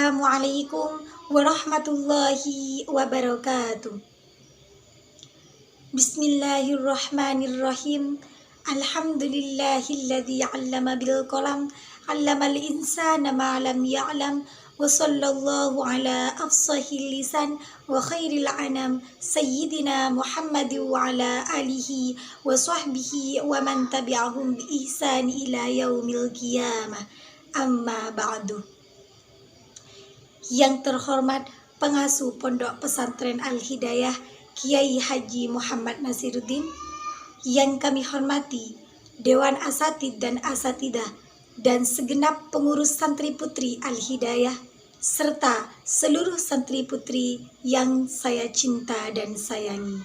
Assalamualaikum warahmatullahi wabarakatuh. Bismillahirrahmanirrahim. Alhamdulillahilladzi 'allama bil qalam, 'allamal insana ma lam ya'lam. Wa sallallahu ala afsahil lisan wa khairil anam sayyidina Muhammad wa ala alihi wa sahbihi wa man tabi'ahum bi ihsan ila yaumil qiyamah. Amma ba'du. Yang terhormat pengasuh Pondok Pesantren Al-Hidayah Kiai Haji Muhammad Nasiruddin, yang kami hormati Dewan Asatid dan Asatidah dan segenap pengurus santri putri Al-Hidayah serta seluruh santri putri yang saya cinta dan sayangi.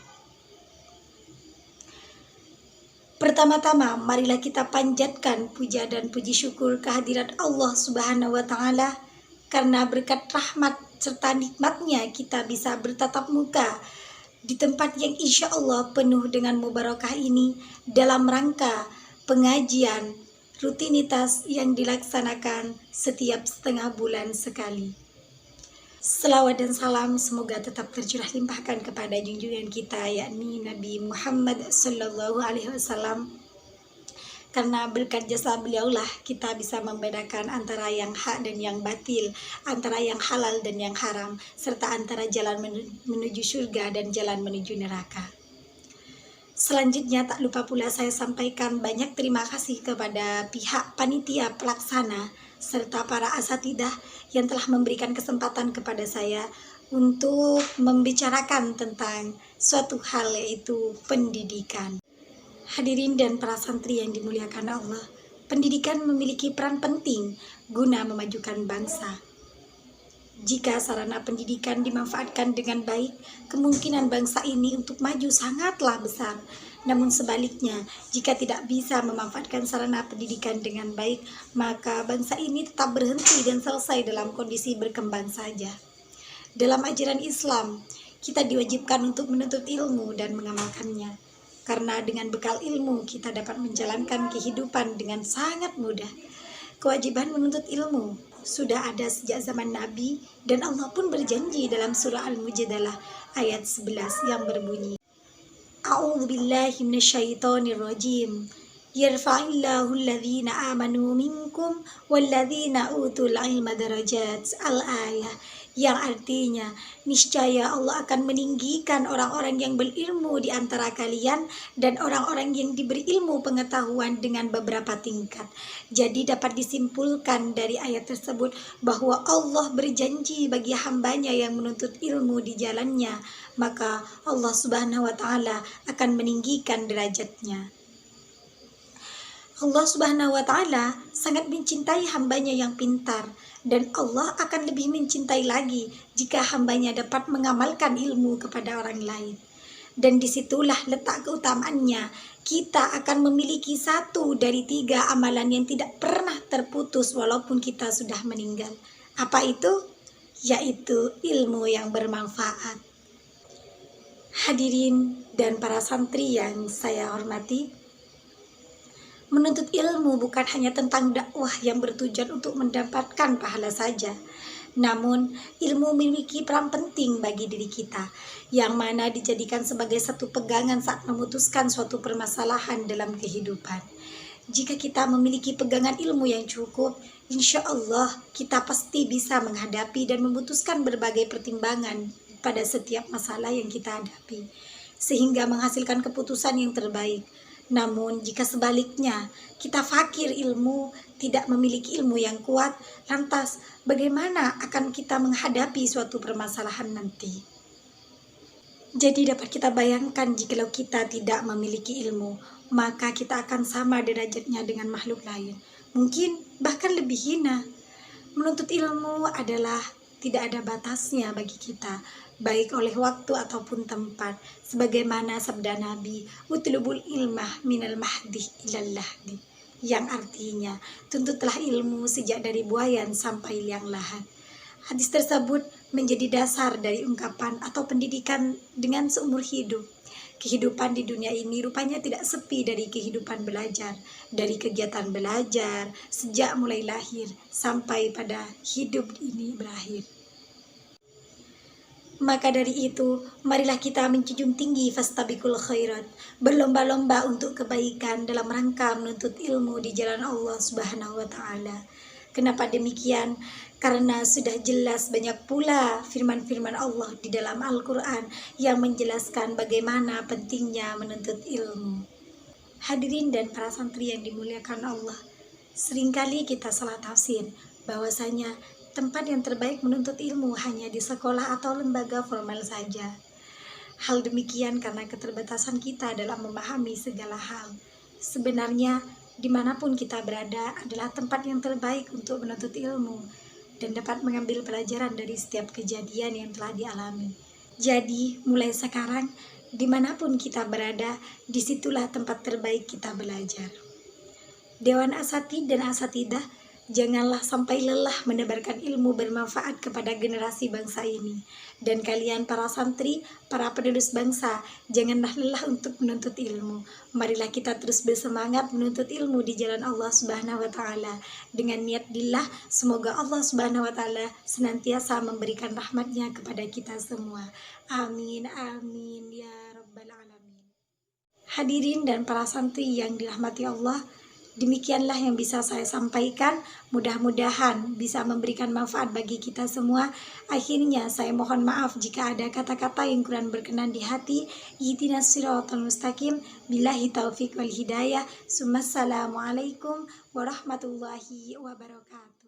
Pertama-tama marilah kita panjatkan puja dan puji syukur kehadirat Allah Subhanahu wa Ta'ala, karena berkat rahmat serta nikmatnya kita bisa bertatap muka di tempat yang insya Allah penuh dengan mubarakah ini dalam rangka pengajian rutinitas yang dilaksanakan setiap setengah bulan sekali. Selawat dan salam semoga tetap tercurah limpahkan kepada junjungan kita, yakni Nabi Muhammad Sallallahu Alaihi Wasallam. Karena berkat jasa beliaulah kita bisa membedakan antara yang hak dan yang batil, antara yang halal dan yang haram, serta antara jalan menuju surga dan jalan menuju neraka. Selanjutnya tak lupa pula saya sampaikan banyak terima kasih kepada pihak panitia pelaksana serta para asatidah yang telah memberikan kesempatan kepada saya untuk membicarakan tentang suatu hal, yaitu pendidikan. Hadirin dan para santri yang dimuliakan Allah, pendidikan memiliki peran penting guna memajukan bangsa. Jika sarana pendidikan dimanfaatkan dengan baik, kemungkinan bangsa ini untuk maju sangatlah besar. Namun sebaliknya, jika tidak bisa memanfaatkan sarana pendidikan dengan baik, maka bangsa ini tetap berhenti dan selesai dalam kondisi berkembang saja. Dalam ajaran Islam, kita diwajibkan untuk menuntut ilmu dan mengamalkannya. Karena dengan bekal ilmu kita dapat menjalankan kehidupan dengan sangat mudah. Kewajiban menuntut ilmu sudah ada sejak zaman Nabi, dan Allah pun berjanji dalam surah Al-Mujadalah ayat 11 yang berbunyi, A'udzu billahi minasyaitonir rajim. Yarfa'illahu alladhina amanu minkum walladhina utul ilma darajat. Al-ayah, yang artinya niscaya Allah akan meninggikan orang-orang yang berilmu di antara kalian dan orang-orang yang diberi ilmu pengetahuan dengan beberapa tingkat. Jadi dapat disimpulkan dari ayat tersebut bahwa Allah berjanji bagi hambanya yang menuntut ilmu di jalannya, maka Allah Subhanahu wa Ta'ala akan meninggikan derajatnya. Allah Subhanahu wa Ta'ala sangat mencintai hambanya yang pintar, dan Allah akan lebih mencintai lagi jika hambanya dapat mengamalkan ilmu kepada orang lain. Dan disitulah letak keutamaannya. Kita akan memiliki 1 dari 3 amalan yang tidak pernah terputus walaupun kita sudah meninggal. Apa itu? Yaitu ilmu yang bermanfaat. Hadirin dan para santri yang saya hormati, menuntut ilmu bukan hanya tentang dakwah yang bertujuan untuk mendapatkan pahala saja. Namun, ilmu memiliki peran penting bagi diri kita, yang mana dijadikan sebagai satu pegangan saat memutuskan suatu permasalahan dalam kehidupan. Jika kita memiliki pegangan ilmu yang cukup, insya Allah kita pasti bisa menghadapi dan memutuskan berbagai pertimbangan pada setiap masalah yang kita hadapi, sehingga menghasilkan keputusan yang terbaik. Namun jika sebaliknya kita fakir ilmu, tidak memiliki ilmu yang kuat, lantas bagaimana akan kita menghadapi suatu permasalahan nanti? Jadi dapat kita bayangkan jikalau kita tidak memiliki ilmu, maka kita akan sama derajatnya dengan makhluk lain. Mungkin bahkan lebih hina. Menuntut ilmu adalah tidak ada batasnya bagi kita, baik oleh waktu ataupun tempat, sebagaimana sabda Nabi, utlubul ilmah minal mahdi ilal lahdi, yang artinya tuntutlah ilmu sejak dari buayan sampai liang lahat. Hadis tersebut menjadi dasar dari ungkapan atau pendidikan dengan seumur hidup. Kehidupan di dunia ini rupanya tidak sepi dari kehidupan belajar, dari kegiatan belajar sejak mulai lahir sampai pada hidup ini berakhir. Maka dari itu, marilah kita menjunjung tinggi fastabiqul khairat, berlomba-lomba untuk kebaikan dalam rangka menuntut ilmu di jalan Allah Subhanahu wa taala. Kenapa demikian? Karena sudah jelas banyak pula firman-firman Allah di dalam Al-Quran yang menjelaskan bagaimana pentingnya menuntut ilmu. Hadirin dan para santri yang dimuliakan Allah, seringkali kita salah tafsir bahwasanya tempat yang terbaik menuntut ilmu hanya di sekolah atau lembaga formal saja. Hal demikian karena keterbatasan kita dalam memahami segala hal. Sebenarnya, dimanapun kita berada adalah tempat yang terbaik untuk menuntut ilmu dan dapat mengambil pelajaran dari setiap kejadian yang telah dialami. Jadi, mulai sekarang, dimanapun kita berada, disitulah tempat terbaik kita belajar. Dewan Asatid dan Asatidah, janganlah sampai lelah menebarkan ilmu bermanfaat kepada generasi bangsa ini. Dan kalian para santri, para penerus bangsa, janganlah lelah untuk menuntut ilmu. Marilah kita terus bersemangat menuntut ilmu di jalan Allah Subhanahu wa taala. Dengan niat lillah, semoga Allah Subhanahu wa taala senantiasa memberikan rahmatnya kepada kita semua. Amin amin ya rabbal alamin. Hadirin dan para santri yang dirahmati Allah, demikianlah yang bisa saya sampaikan. Mudah-mudahan bisa memberikan manfaat bagi kita semua. Akhirnya saya mohon maaf jika ada kata-kata yang kurang berkenan di hati. Ihdinas siratal mustaqim. Billahi taufik wal hidayah. Assalamualaikum warahmatullahi wabarakatuh.